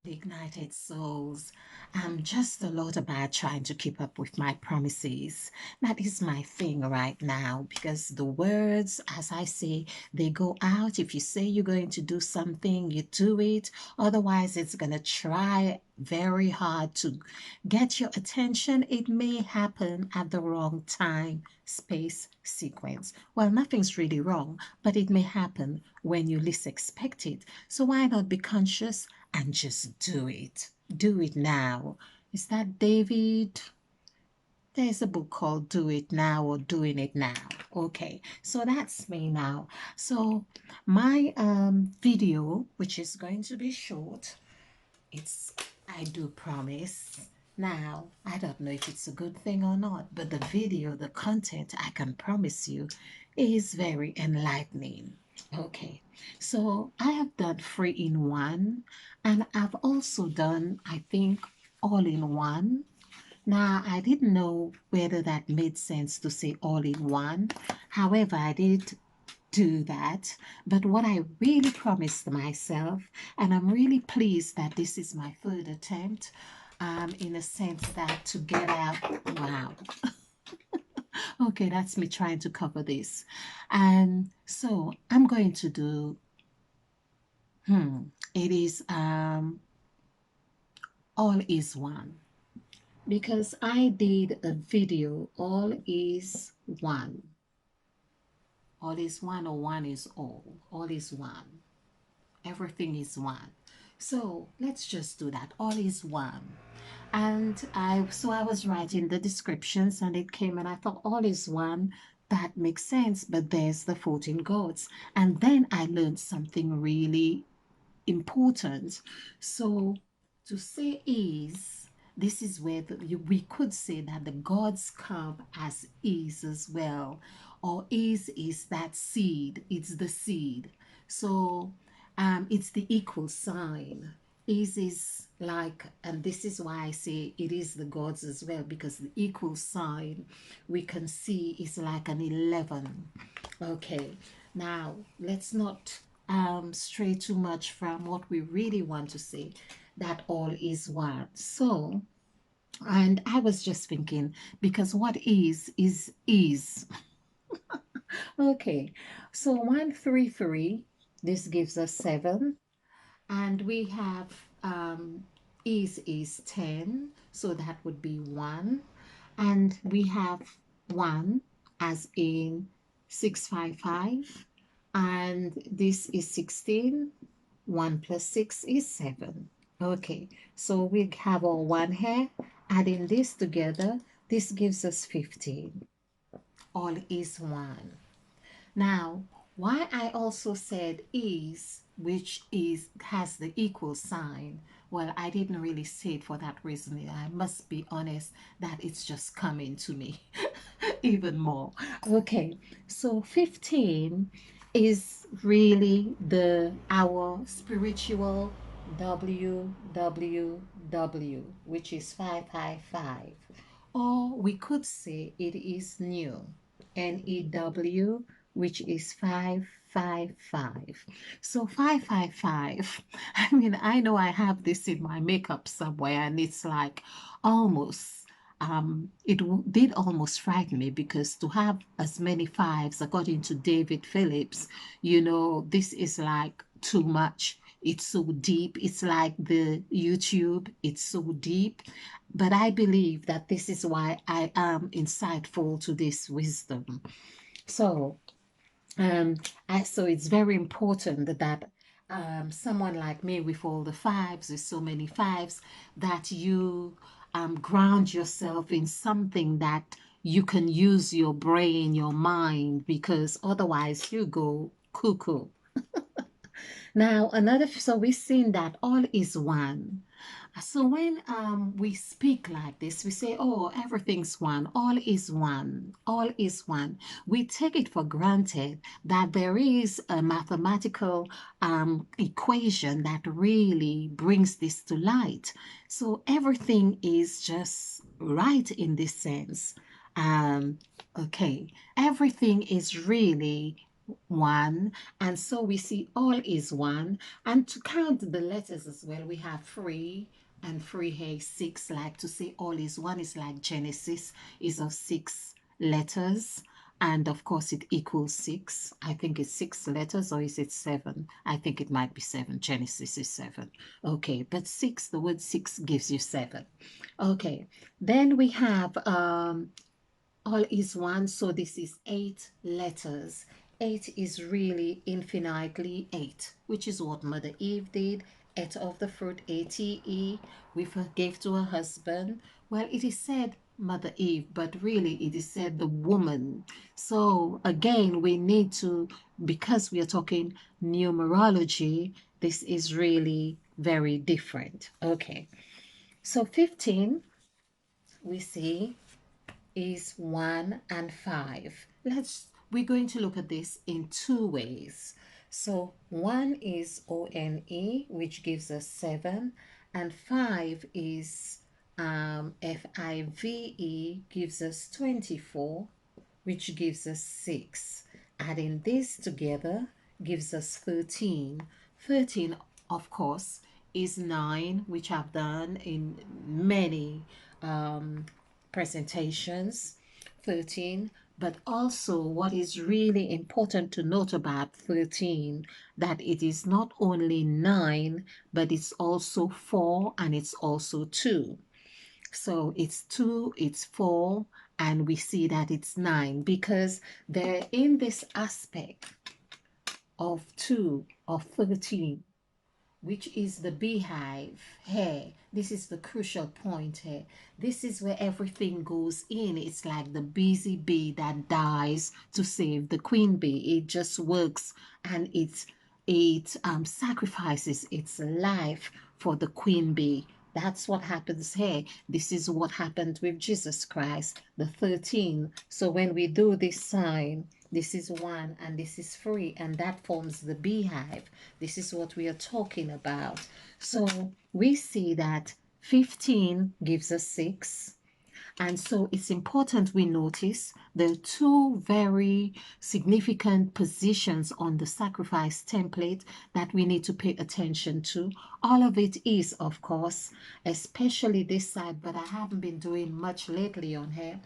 Ignited souls. I'm just a lot about trying to keep up with my promises. That is my thing right now because the words, as I say, they go out. If you say you're going to do something, you do it. Otherwise, it's going to try very hard to get your attention. It may happen at the wrong time, space, sequence. Well, nothing's really wrong, but it may happen when you least expect it. So why not be conscious and just do it? Do it now. Is that David? There's a book called Do It Now or Doing It Now. Okay, so that's me now. So my video, which is going to be short, it's I do promise. Now, I don't know if it's a good thing or not, but the video, the content, I can promise you, is very enlightening. Okay, so I have done three in one, and I've also done, I think, all in one. Now, I didn't know whether that made sense to say all in one. However, I did do that. But what I really promised myself, and I'm really pleased that this is my third attempt, in a sense that to get out, wow. Okay, that's me trying to cover this. And so I'm going to do, it is all is one. Because I did a video, all is one. All is one or one is all. All is one. Everything is one. So let's just do that. All is one. And I was writing the descriptions and it came and I thought all is one. That makes sense, but there's the 14 gods. And then I learned something really important. So to say is, this is where we could say that the gods come as is as well, or is that seed. It's the seed. So it's the equal sign. Is like, and this is why I say it is the gods as well, because the equal sign we can see is like an 11. Okay, now let's not stray too much from what we really want to say, that all is one. So, and I was just thinking, because what is. Okay, so 133, this gives us 7, and we have is 10, so that would be 1, and we have 1 as in 655, and this is 16. 1 plus 6 is 7. Okay, so we have our 1 here. Adding this together, this gives us 15. All is 1. Now, why I also said is, which is has the equal sign, well, I didn't really say it for that reason. I must be honest that it's just coming to me even more. Okay, so 15 is really the our spiritual WWW, which is 555. Or we could say it is new, NEW, which is 555. So 555, I mean, I know I have this in my makeup somewhere, and it's like almost did almost frighten me, because to have as many fives, according to David Phillips, this is like too much. It's so deep. It's like the YouTube, it's so deep. But I believe that this is why I am insightful to this wisdom. So, um, so it's very important that someone like me with all the fives, with so many fives, that you ground yourself in something that you can use your brain, your mind, because otherwise you go cuckoo. Now, so we've seen that all is one. So when we speak like this, we say, oh, everything's one, all is one, all is one. We take it for granted that there is a mathematical equation that really brings this to light. So everything is just right in this sense. Um, okay, everything is really 1. And so we see all is 1. And to count the letters as well, we have 3 and 3 here, 6. Like to say all is 1 is like Genesis is of 6 letters. And of course, it equals 6. I think it's 6 letters, or is it 7? I think it might be 7. Genesis is 7. Okay, but 6, the word 6 gives you 7. Okay, then we have all is 1, so this is 8 letters. 8 is really infinitely 8, which is what Mother Eve did. Ate of the fruit, ate, with her gave to her husband. Well, it is said Mother Eve, but really it is said the woman. So again, we need to, because we are talking numerology, this is really very different. Okay, so 15, we see is 1 and 5. We're going to look at this in two ways. So 1 is ONE, which gives us 7, and 5 is FIVE, gives us 24, which gives us 6. Adding this together gives us 13. 13, of course, is 9, which I've done in many um, presentations. 13. But also, what is really important to note about 13, that it is not only 9, but it's also 4 and it's also 2. So it's 2, it's 4, and we see that it's 9, because they're in this aspect of 2, of 13, which is the beehive here. This is the crucial point here. This is where everything goes in. It's like the busy bee that dies to save the queen bee. It just works, and it sacrifices its life for the queen bee. That's what happens here. This is what happened with Jesus Christ, the 13. So when we do this sign, this is 1 and this is 3, and that forms the beehive. This is what we are talking about. So we see that 15 gives us 6. And so it's important we notice the two very significant positions on the sacrifice template that we need to pay attention to. All of it is, of course, especially this side, but I haven't been doing much lately on here.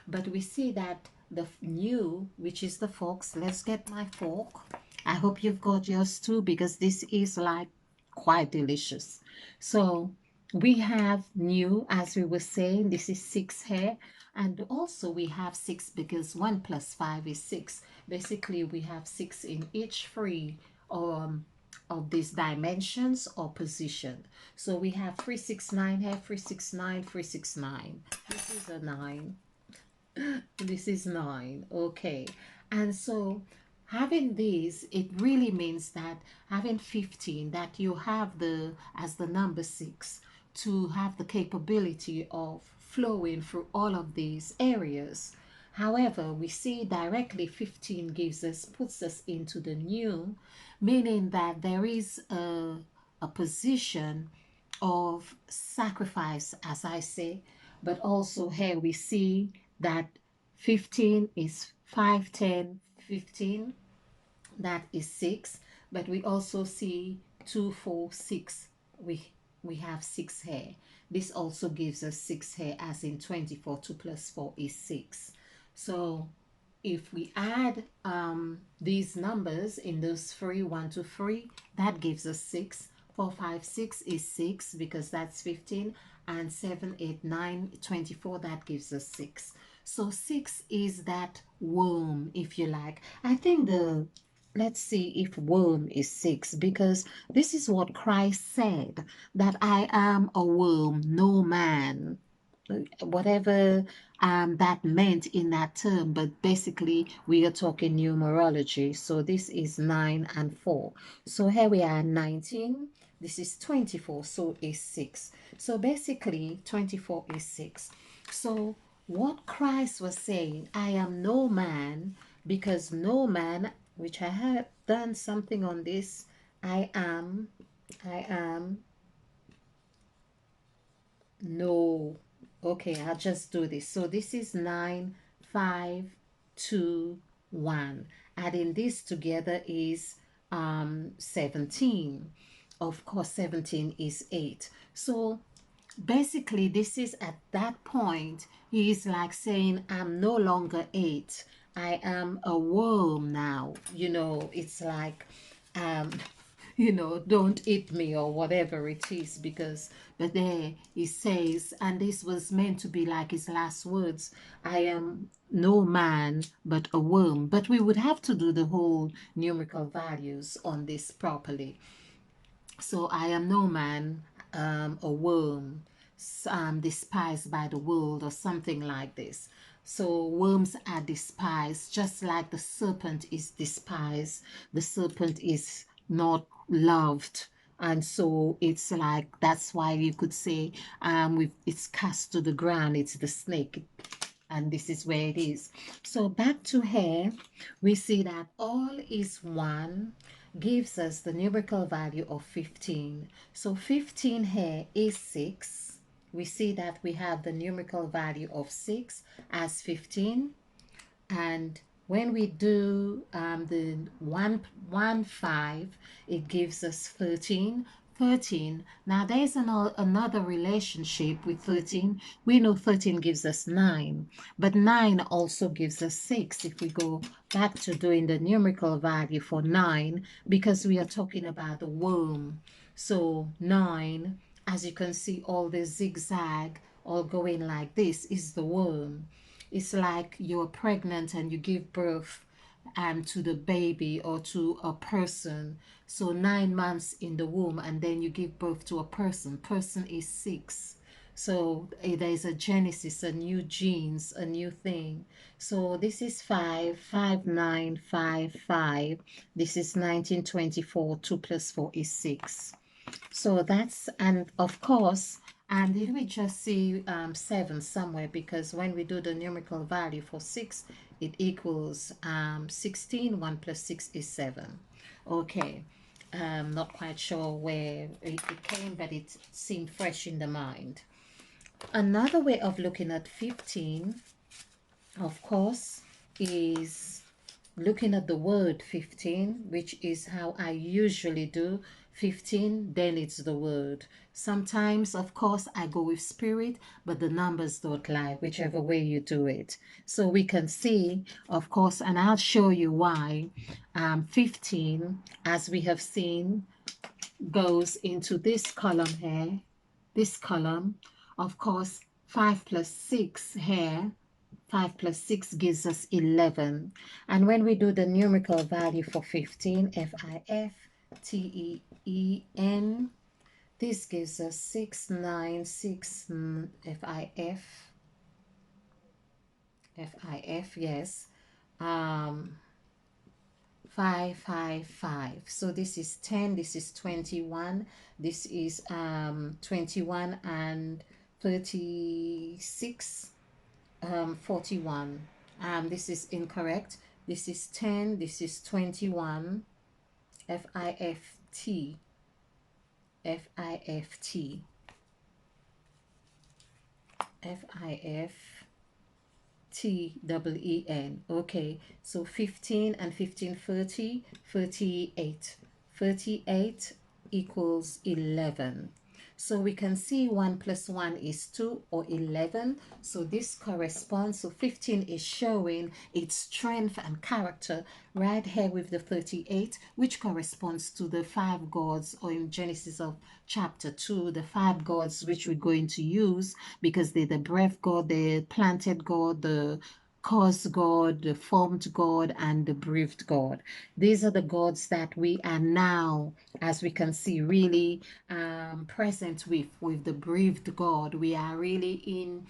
But we see that the new, which is the forks, let's get my fork. I hope you've got yours too, because this is like quite delicious. So we have new, as we were saying, this is 6 here. And also we have 6 because 1 plus 5 is 6. Basically, we have 6 in each three um, of these dimensions or position. So we have 369 here, 369, 369. This is a 9. This is 9. Okay. And so having these, it really means that having 15, that you have the, as the number 6, to have the capability of flowing through all of these areas. However, we see directly 15 gives us, puts us into the new, meaning that there is a position of sacrifice, as I say, but also here we see that 15 is 5, 10, 15. That is 6. But we also see 2, 4, 6. We have 6 here. This also gives us 6 here, as in 24. 2 plus 4 is 6. So if we add these numbers in those three, 1 to 3, that gives us 6. 4, 5, 6 is 6, because that's 15, and 7, 8, 9, 24, that gives us 6. So 6 is that womb, if you like. I think let's see if womb is 6, because this is what Christ said, that I am a womb, no man, whatever that meant in that term, but basically we are talking numerology. So this is 9 and 4. So here we are 19. This is 24, so is 6. So basically 24 is 6. So what Christ was saying, I am no man, because no man, which I have done something on this, I am no. Okay, I'll just do this. So this is 9, 5, 2, 1. Adding this together is 17. Of course, 17 is 8. So basically, this is at that point, he is like saying, I'm no longer 8. I am a worm now. It's like, um, don't eat me or whatever it is, because, but there he says, and this was meant to be like his last words, I am no man but a worm. But we would have to do the whole numerical values on this properly. So I am no man, a worm, despised by the world, or something like this. So worms are despised, just like the serpent is despised. The serpent is not loved. And so it's like, that's why you could say, it's cast to the ground, it's the snake, and this is where it is. So back to hair, we see that all is one gives us the numerical value of 15. So 15 here is 6. We see that we have the numerical value of 6 as 15. And when we do the 1 5, it gives us 13. 13. Now there's another relationship with 13. We know 13 gives us 9, but 9 also gives us 6 if we go back to doing the numerical value for 9, because we are talking about the worm. So 9, as you can see, all the zigzag all going like this is the worm. It's like you're pregnant and you give birth to the baby or to a person. So 9 months in the womb, and then you give birth to a person. Person is 6. So there's a genesis, a new genes, a new thing. So this is 5, 5, 9, 5, 5. This is 1924. 2 plus 4 is 6. So that's, and of course, and did we just see 7 somewhere? Because when we do the numerical value for 6, it equals 16. 1 plus 6 is 7. Okay. Not quite sure where it came, but it seemed fresh in the mind. Another way of looking at 15, of course, is looking at the word 15, which is how I usually do 15, then it's the word. Sometimes, of course, I go with spirit, but the numbers don't lie, whichever way you do it. So we can see, of course, and I'll show you why 15, as we have seen, goes into this column here, this column. Of course, 5 plus 6 here, 5 plus 6 gives us 11. And when we do the numerical value for 15, FIFTEEN, this gives us 6, 9, 6, FIF, yes, 5, 5, 5. So this is 10, this is 21, this is 21 and 36. 41. This is incorrect. This is 10. This is 21. FIFT. FIFT. FIFTEEN. Okay, so 15 and 15, 30, 38. 38 equals 11. So we can see 1 plus 1 is 2, or 11. So this corresponds. So 15 is showing its strength and character right here with the 38, which corresponds to the 5 gods, or in Genesis of chapter 2, the 5 gods which we're going to use, because they're the breath god, the planted god, the caused God, the formed God, and the breathed God. These are the gods that we are now, as we can see, really present with the breathed God. We are really in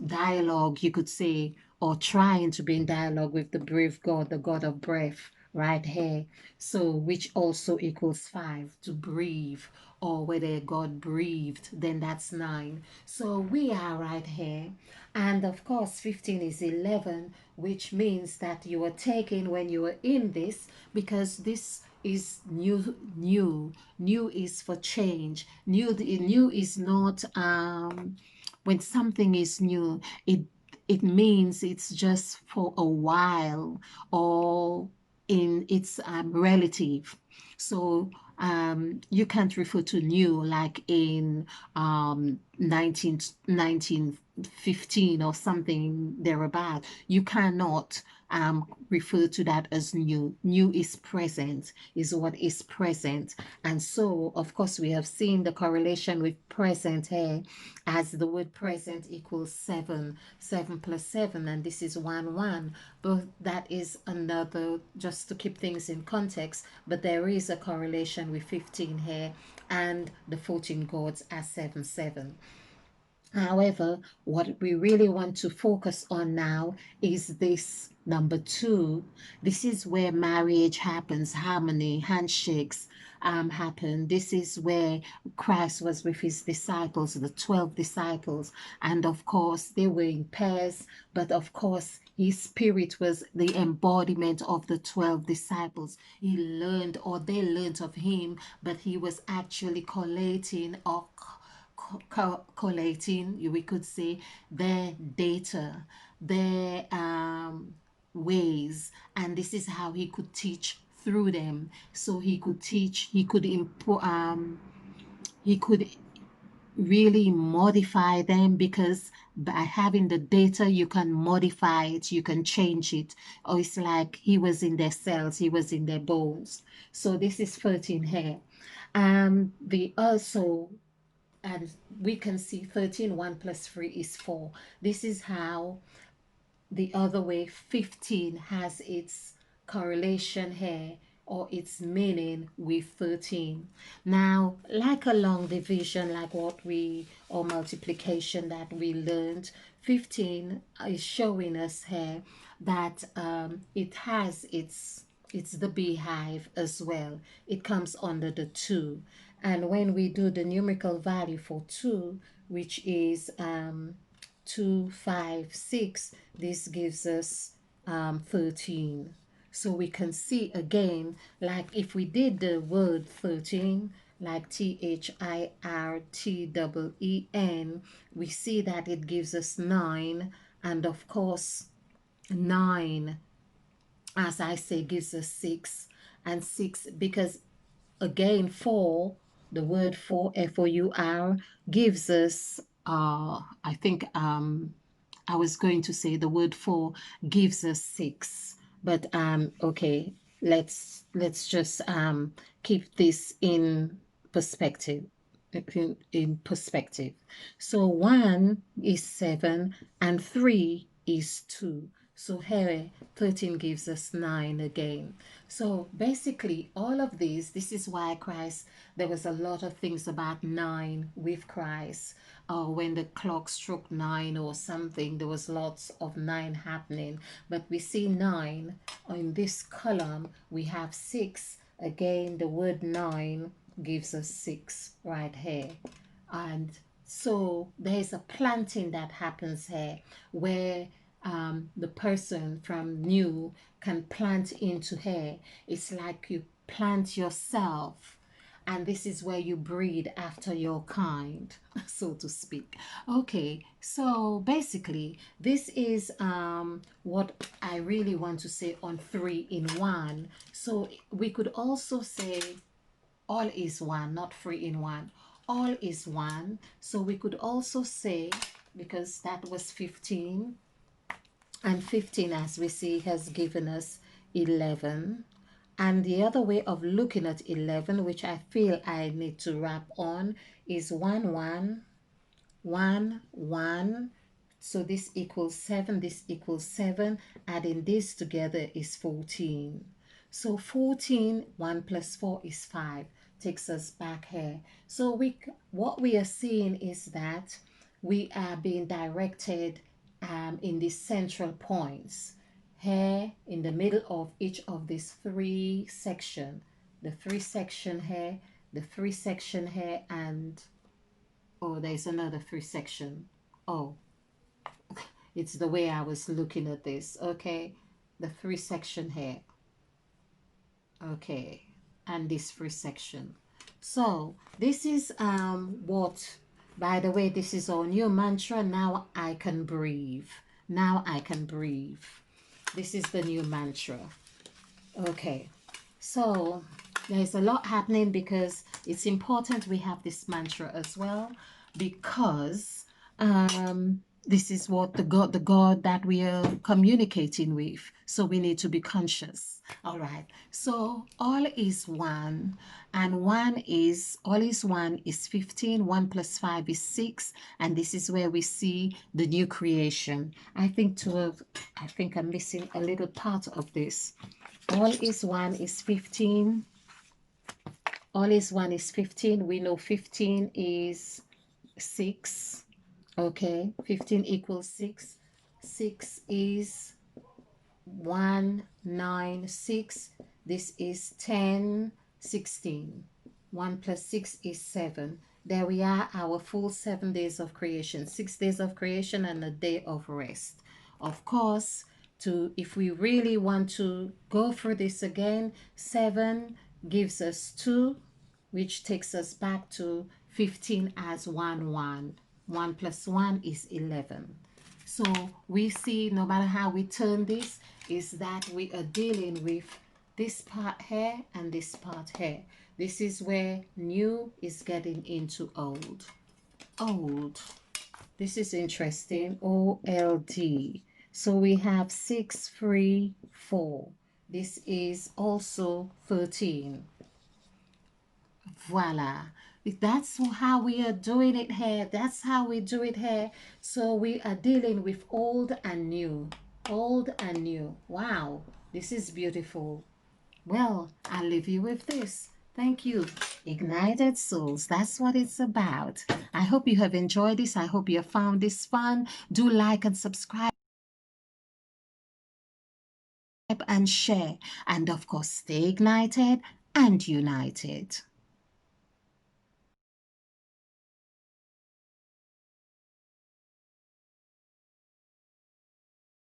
dialogue, you could say, or trying to be in dialogue with the breathed God, the God of breath, right here. So, which also equals 5, to breathe, or whether God breathed, then that's 9. So we are right here. And of course, 15 is 11, which means that you were taken when you were in this, because this is new. New is for change. New is not when something is new, it means it's just for a while or in its relative. So you can't refer to new like in 1915 or something thereabout. You cannot refer to that as new. New is present, is what is present. And so, of course, we have seen the correlation with present here as the word present equals 7, 7 plus 7, and this is 1, 1. But that is another, just to keep things in context, but there is a correlation with 15 here and the 14 gods as 7, 7. However, what we really want to focus on now is this number 2. This is where marriage happens, harmony, handshakes happen. This is where Christ was with his disciples, the 12 disciples. And of course, they were in pairs, but of course, his spirit was the embodiment of the 12 disciples. He learned, or they learned of him, but he was actually collating or collating, we could say, their data, their ways, and this is how he could teach through them. So he could teach, he could really modify them, because by having the data you can modify it, you can change it. Or it's like he was in their cells, he was in their bones. So this is 13 here. The also, and we can see 13, 1 plus 3 is 4. This is how the other way 15 has its correlation here, or its meaning with 13. Now, like a long division, like what we, or multiplication that we learned, 15 is showing us here that it has it's the beehive as well. It comes under the 2. And when we do the numerical value for 2, which is 2, 5, 6, this gives us 13. So we can see again, like if we did the word 13, like THIRTEEN, we see that it gives us 9. And of course, 9, as I say, gives us 6. And 6, because again, 4, the word for, FOUR, gives us, I think I was going to say the word for gives us 6. But okay, let's just keep this in perspective. In perspective. So 1 is 7 and 3 is 2. So here 13 gives us 9 again. So basically all of these, this is why Christ, there was a lot of things about 9 with Christ. When the clock struck 9 or something, there was lots of 9 happening. But we see 9 in this column, we have 6. Again, the word 9 gives us 6 right here. And so there's a planting that happens here, where the person from new can plant into here. It's like you plant yourself, and this is where you breed after your kind, so to speak. Okay, so basically this is what I really want to say on 3 in 1. So we could also say all is one, not 3 in 1. All is one. So we could also say, because that was 15, and 15, as we see, has given us 11. And the other way of looking at 11, which I feel I need to wrap on, is 1, 1, 1, 1. So this equals 7, this equals 7. Adding this together is 14. So 14, 1 plus 4 is 5. Takes us back here. So what we are seeing is that we are being directed in these central points. Here in the middle of each of these 3 sections. The 3 section here, the 3 section here, and oh, there's another 3 section. Oh, it's the way I was looking at this. Okay, the 3 section here. Okay, and this 3 section. So this is what, by the way, this is our new mantra. Now I can breathe. Now I can breathe. This is the new mantra. Okay, so there's a lot happening because it's important we have this mantra as well, because this is what the God that we are communicating with. So we need to be conscious. All right. So all is one, and all is one is 15. 1 plus 5 is 6, and this is where we see the new creation. I think I'm missing a little part of this. All is one is 15. All is one is 15. We know 15 is 6. Okay, 15 equals 6. 6 is 196. This is 10, 16. 1 plus 6 is 7. There we are, our full 7 days of creation. 6 days of creation and a day of rest. Of course, if we really want to go through this again, 7 gives us 2, which takes us back to 15 as 1 1. 1 plus 1 is 11. So we see, no matter how we turn this, is that we are dealing with this part here and this part here. This is where new is getting into old. Old. This is interesting. OLD. So we have 6, 3, 4. This is also 13. Voila. That's how we are doing it here. That's how we do it here. So we are dealing with old and new. Old and new. Wow. This is beautiful. Well, I'll leave you with this. Thank you. Ignited Souls. That's what it's about. I hope you have enjoyed this. I hope you have found this fun. Do like and subscribe and share. And of course, stay ignited and united.